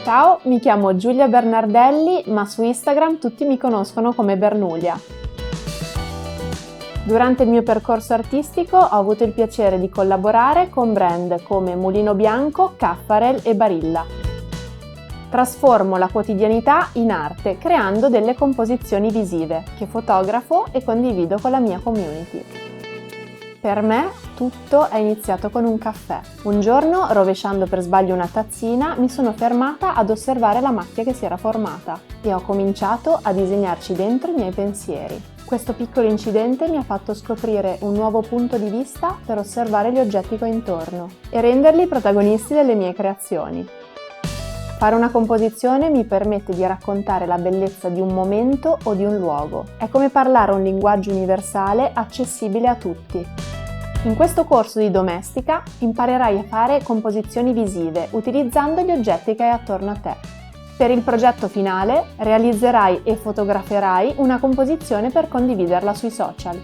Ciao, mi chiamo Giulia Bernardelli, ma su Instagram tutti mi conoscono come Bernulia. Durante il mio percorso artistico ho avuto il piacere di collaborare con brand come Mulino Bianco, Caffarel e Barilla. Trasformo la quotidianità in arte creando delle composizioni visive che fotografo e condivido con la mia community. Per me tutto è iniziato con un caffè. Un giorno, rovesciando per sbaglio una tazzina, mi sono fermata ad osservare la macchia che si era formata e ho cominciato a disegnarci dentro i miei pensieri. Questo piccolo incidente mi ha fatto scoprire un nuovo punto di vista per osservare gli oggetti che ho intorno e renderli protagonisti delle mie creazioni. Fare una composizione mi permette di raccontare la bellezza di un momento o di un luogo. È come parlare un linguaggio universale accessibile a tutti. In questo corso di domestica imparerai a fare composizioni visive utilizzando gli oggetti che hai attorno a te. Per il progetto finale realizzerai e fotograferai una composizione per condividerla sui social.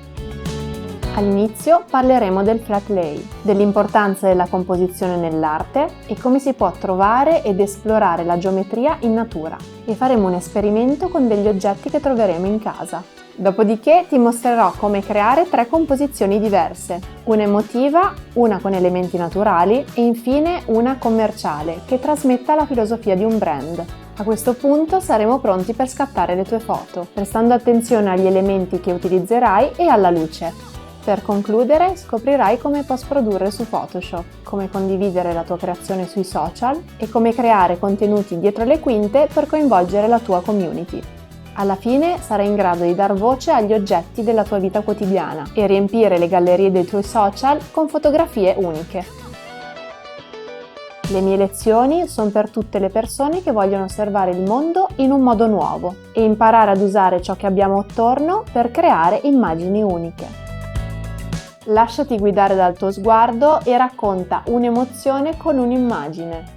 All'inizio parleremo del flat lay, dell'importanza della composizione nell'arte e come si può trovare ed esplorare la geometria in natura e faremo un esperimento con degli oggetti che troveremo in casa. Dopodiché ti mostrerò come creare 3 composizioni diverse, una emotiva, una con elementi naturali e infine una commerciale che trasmetta la filosofia di un brand. A questo punto saremo pronti per scattare le tue foto, prestando attenzione agli elementi che utilizzerai e alla luce. Per concludere, scoprirai come post-produrre su Photoshop, come condividere la tua creazione sui social e come creare contenuti dietro le quinte per coinvolgere la tua community. Alla fine sarai in grado di dar voce agli oggetti della tua vita quotidiana e riempire le gallerie dei tuoi social con fotografie uniche. Le mie lezioni sono per tutte le persone che vogliono osservare il mondo in un modo nuovo e imparare ad usare ciò che abbiamo attorno per creare immagini uniche. Lasciati guidare dal tuo sguardo e racconta un'emozione con un'immagine.